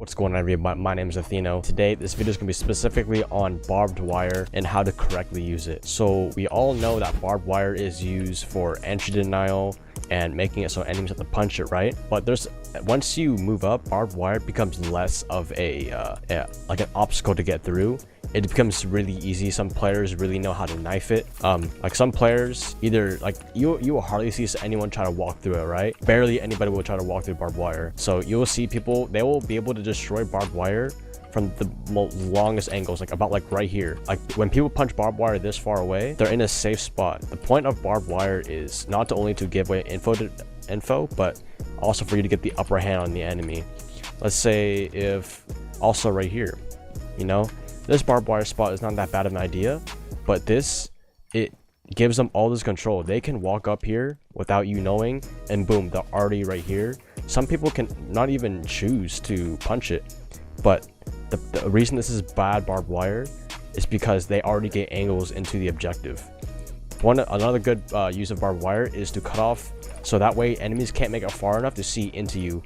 What's going on, everybody? My name is Athieno. Today, this video is going to be specifically on barbed wire and how to correctly use it. So we all know that barbed wire is used for entry denial and making it so enemies have to punch it, right? But once you move up, barbed wire becomes less of like an obstacle to get through. It becomes really easy. Some players really know how to knife it. Like some players, either like you will hardly see anyone try to walk through it, right? Barely anybody will try to walk through barbed wire. So you will see people, they will be able to destroy barbed wire from the longest angles, like about like right here. Like when people punch barbed wire this far away, they're in a safe spot. The point of barbed wire is not only to give away info, but also for you to get the upper hand on the enemy. Let's say if also right here, you know, this barbed wire spot is not that bad of an idea, but it gives them all this control. They can walk up here without you knowing, and boom, they're already right here. Some people can not even choose to punch it, but the reason this is bad barbed wire is because they already get angles into the objective. Another good use of barbed wire is to cut off, so that way enemies can't make it far enough to see into you.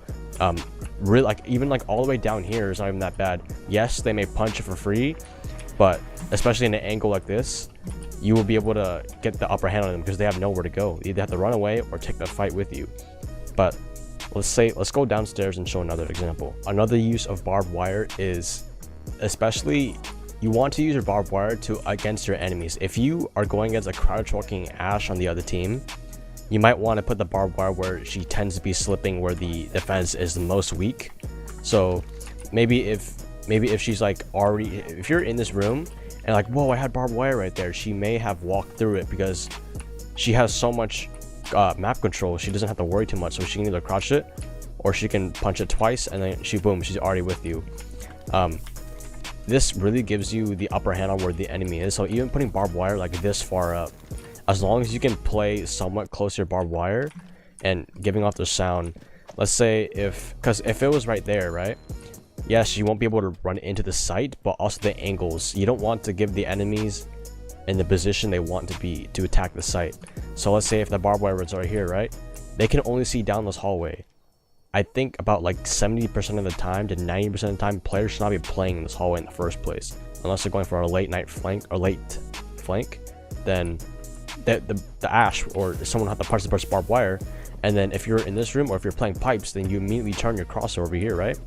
Really, like even like all the way down here is not even that bad. Yes, they may punch it for free, but especially in an angle like this, you will be able to get the upper hand on them because they have nowhere to go. They either have to run away or take the fight with you. But let's go downstairs and show another example. Another use of barbed wire is, especially you want to use your barbed wire against your enemies. If you are going against a crouch walking Ash on the other team, you might want to put the barbed wire where she tends to be slipping, where the defense is the most weak. So maybe if she's like already, if you're in this room and like, whoa, I had barbed wire right there, she may have walked through it because she has so much map control. She doesn't have to worry too much, so she can either crouch it or she can punch it twice and then she's already with you. This really gives you the upper hand on where the enemy is. So even putting barbed wire like this far up, as long as you can play somewhat close to your barbed wire and giving off the sound, let's say because if it was right there, right, yes, you won't be able to run into the site, but also the angles. You don't want to give the enemies in the position they want to be to attack the site. So let's say if the barbed wire is right here, right, they can only see down this hallway. I think about like 70% of the time to 90% of the time, players should not be playing in this hallway in the first place, unless they're going for a late flank, then the Ash or someone will have to punch the barbed wire. And then if you're in this room or if you're playing pipes, then you immediately turn your crosshair over here, right?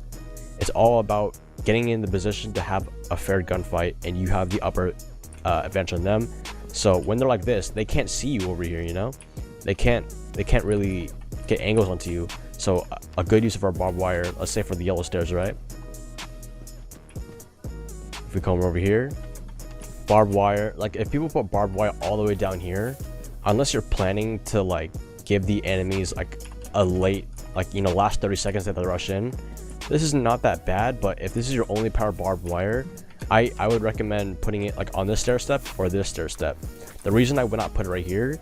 It's all about getting in the position to have a fair gunfight, and you have the upper advantage on them. So when they're like this, they can't see you over here, you know? They can't really get angles onto you. So a good use of our barbed wire, let's say for the yellow stairs, right? If we come over here, barbed wire, like if people put barbed wire all the way down here, unless you're planning to like give the enemies like a late, like, you know, last 30 seconds that they rush in, this is not that bad. But if this is your only power barbed wire, I would recommend putting it like on this stair step or this stair step. The reason I would not put it right here,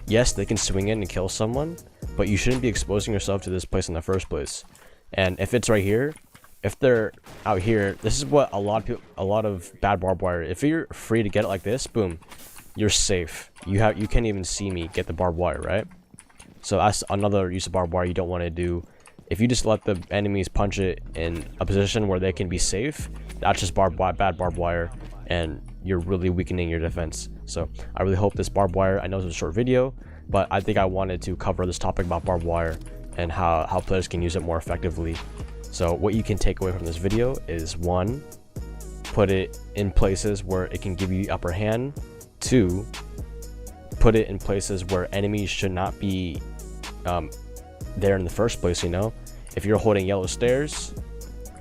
yes, they can swing in and kill someone, but you shouldn't be exposing yourself to this place in the first place. And if it's right here, if they're out here, this is what a lot of bad barbed wire, if you're free to get it like this, boom, you're safe. You can't even see me get the barbed wire, right? So that's another use of barbed wire you don't want to do. If you just let the enemies punch it in a position where they can be safe, that's just bad barbed wire, and you're really weakening your defense. So I really hope this barbed wire, I know it's a short video, but I think I wanted to cover this topic about barbed wire and how players can use it more effectively. So what you can take away from this video is, 1, put it in places where it can give you the upper hand. 2, put it in places where enemies should not be there in the first place, you know? If you're holding yellow stairs,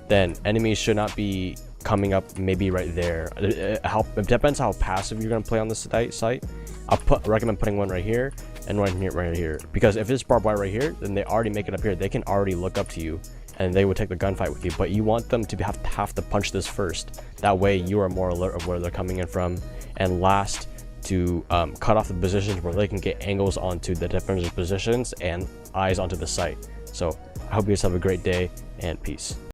then enemies should not be coming up maybe right there. It depends how passive you're going to play on this site. I'll recommend putting one right here and one here, right here, because if it's barbed wire right here, then they already make it up here. They can already look up to you and they would take the gunfight with you, but you want them to have to punch this first. That way you are more alert of where they're coming in from. And last, to cut off the positions where they can get angles onto the defenders' positions and eyes onto the site. So I hope you guys have a great day, and peace.